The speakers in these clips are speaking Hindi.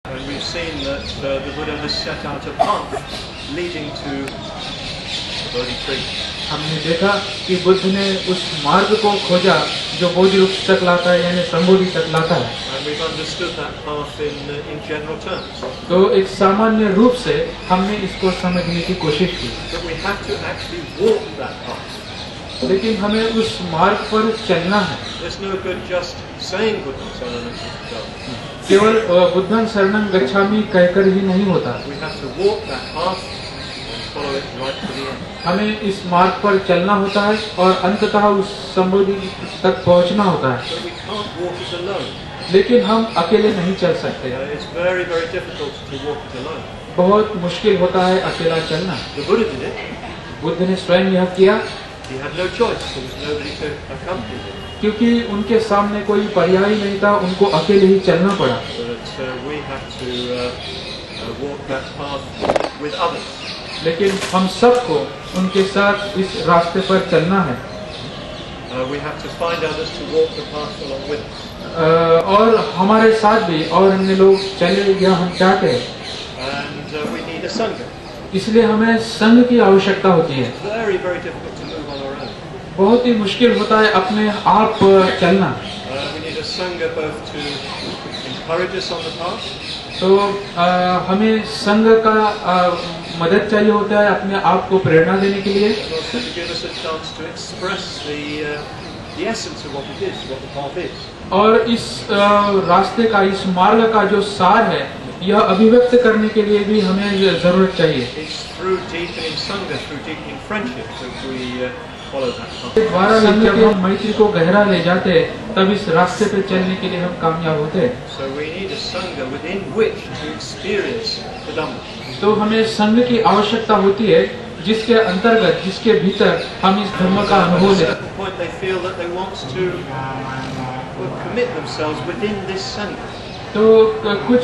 And we've seen that the Buddha has set out a path leading to the Bodhi tree. हमने देखा कि बुद्ध ने उस मार्ग को खोजा जो बोधि वृक्ष तक लाता है, यानी संबोधि तक लाता है। And we've understood that path in general terms. तो एक सामान्य रूप से हमने इसको समझने की कोशिश की। But we have to actually walk that path. लेकिन हमें उस मार्ग पर चलना है। There's no good just saying Buddha Saranam Gacchami. केवल बुद्धं शरणं गच्छामि कहकर ही नहीं होता। We have to walk that path and follow it right to the end. हमें इस मार्ग पर चलना होता है और अंततः उस संबोधि तक पहुंचना होता है। But we can't walk it alone. लेकिन हम अकेले नहीं चल सकते। It's very, very difficult to walk it alone. बहुत मुश्किल होता है अकेला चलना। The Buddha did it. Buddha ने स्वयं यह किया। He had no choice. There was nobody to accompany him. क्योंकि उनके सामने कोई पर्याय नहीं था, उनको अकेले ही चलना पड़ा। But we have to walk that path with others. लेकिन हम सबको उनके साथ इस रास्ते पर चलना है। We have to find others to walk the path along with us. और हमारे साथ भी और अन्य लोग चले या हम चाहते हैं। And we need a sangha. इसलिए हमें संघ की आवश्यकता होती है। Very, very difficult to move on our own. बहुत ही मुश्किल होता है अपने आप चलना। We need a sangha both to encourage us on the path. तो हमें संघ का मदद चाहिए होता है अपने आप को प्रेरणा देने के लिए। And also to give us a chance to express the essence of what it is, what the path is. और इस रास्ते का, इस मार्ग का जो सार है, यह अभिव्यक्त करने के लिए भी हमें जरूरत चाहिए। It's through deepening sangha, through deepening friendship that we follow that path. द्वारा जब हम मैत्री को गहरा ले जाते तब इस रास्ते पे चलने के लिए हम कामयाब होते। So we need a sangha within which to experience the Dhamma. तो हमें संघ की आवश्यकता होती है जिसके अंतर्गत, जिसके भीतर हम इस धर्म का अनुभव At a लें। certain point they feel that they want to commit themselves within this sangha. तो कुछ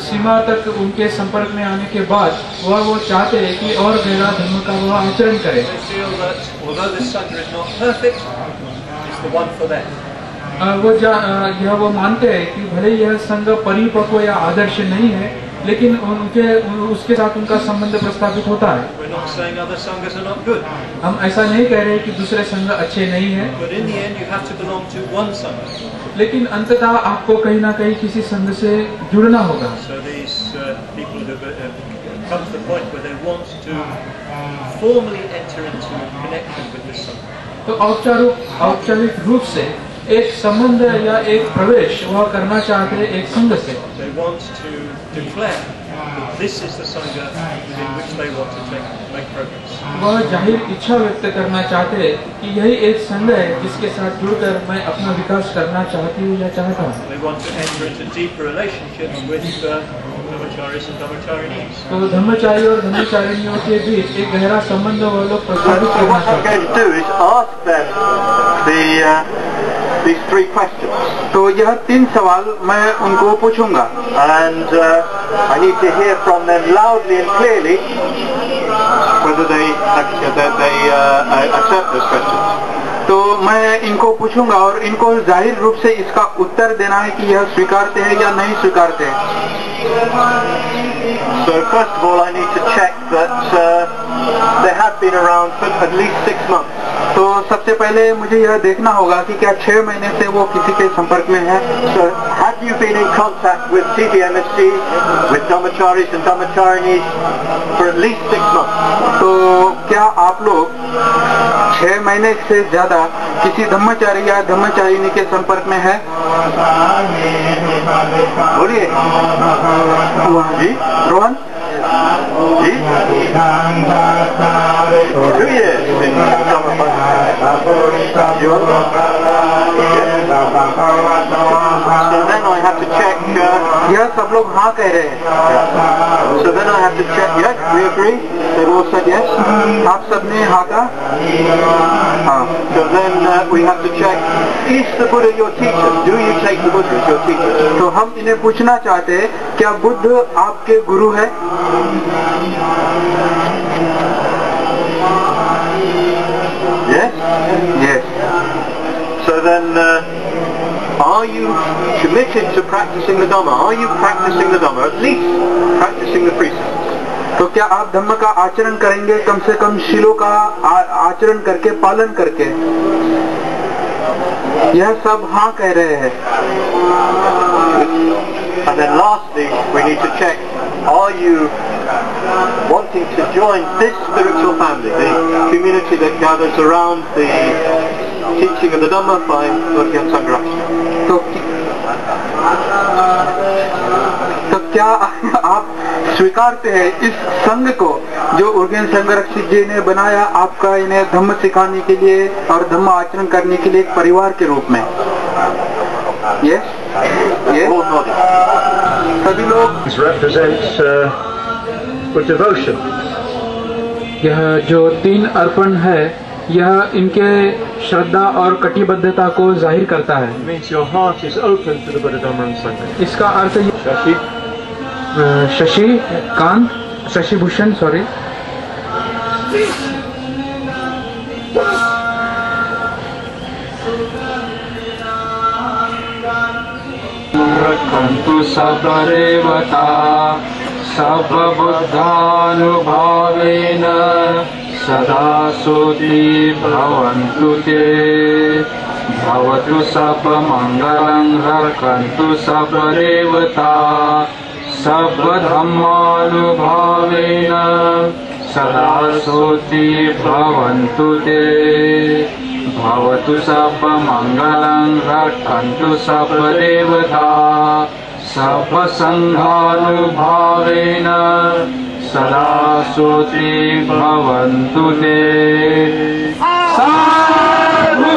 सीमा तक उनके संपर्क में आने के बाद वो चाहते हैं कि और गहरा धर्म का वह आचरण करें। They feel that although this sangha is not perfect, it's the one for them. वो मानते हैं कि भले यह संघ परिपक्व या आदर्श नहीं है, लेकिन उसके साथ उनका संबंध प्रस्तावित होता है। We're not saying other sanghas are not good. हम ऐसा नहीं कह रहे कि दूसरे संघ अच्छे नहीं हैं, But in the end you have to belong to one sangha. लेकिन अंततः आपको कहीं ना कहीं किसी संघ से जुड़ना होगा। So these people who come to the point where they want to formally enter into connection with this sangha. तो औपचारिक रूप से एक संबंध या एक प्रवेश वह करना चाहते हैं एक संघ से। They want to declare that this is the sangha in which they want to make progress. वह जाहिर इच्छा व्यक्त करना चाहते हैं कि यही एक संघ है जिसके साथ जुड़कर मैं अपना विकास करना चाहती हूँ या चाहता हूँ। They want to enter into deeper relationships with brahmacharis and brahmacharinis. तो धर्मचारी और धर्मचारिणियों के बीच एक गहरा संबंध वह लोग प्रस्तावित करना What I'm चाहते going to do is ask them these three questions. तो यह 3 सवाल मैं उनको पूछूंगा। And I need to hear from them loudly and clearly whether they accept those questions. तो मैं इनको पूछूंगा और इनको जाहिर रूप से इसका उत्तर देना है कि यह स्वीकारते हैं या नहीं स्वीकारते हैं। So first of all I need to check that they have been around for at least 6 months. तो सबसे पहले मुझे यह देखना होगा कि क्या 6 महीने से वो किसी के संपर्क में है। So have you been in contact with TVMSC, with Dhammacharis and Dhamacharinis for at least 6 months? तो क्या आप लोग 6 महीने से ज्यादा किसी धम्मचारी या धम्मचारिणी के संपर्क में है? बोलिए जी रोहन जी 2 years in So then I have to check यह सब लोग हाँ कह रहे हैं। So then I have to check, yes, we agree? They all said yes. आप सबने हाँ कहा? हाँ। So then we have to check, is the Buddha your teacher? Do you take the Buddha as your teacher? तो हम इन्हें पूछना चाहते हैं, क्या बुद्ध आपके गुरु है? Yes? Yes. So then Are you committed to practicing the Dhamma? Are you practicing the Dhamma? At least practicing the precepts. तो क्या आप धम्म का आचरण करेंगे, कम से कम शीलों का आचरण करके, पालन करके? यह सब हाँ कह रहे हैं। And then lastly, we need to check, are you wanting to join this spiritual family, the community that gathers around the teaching of the Dhamma by Urgyen Sangharakshita? तो क्या आप स्वीकारते हैं इस संघ को जो उर्गेन संघरक्षित जी ने बनाया, आपका इन्हें धम्म सिखाने के लिए और धम्म आचरण करने के लिए एक परिवार के रूप में? ये सभी लोग represents good devotion. यह जो 3 अर्पण है, यह इनके श्रद्धा और कटिबद्धता को जाहिर करता है। It means your heart is open to the Buddha, Dhamma and Sangha. इसका अर्थ शशिभूषण सॉरी रक्षन्तु सबरेवता सर्वबुद्धानुभावेन सदा सोति भवन्तु ते भवतु सर्वमङ्गलं रक्षन्तु सबरेवता सर्वधर्मानुभावेन सदा सोति भवन्तु ते भवतु सर्वमङ्गलं रक्षन्तु सर्वदेवता सर्वसङ्घानुभावेन सदा सोति भवन्तु ते। साधु।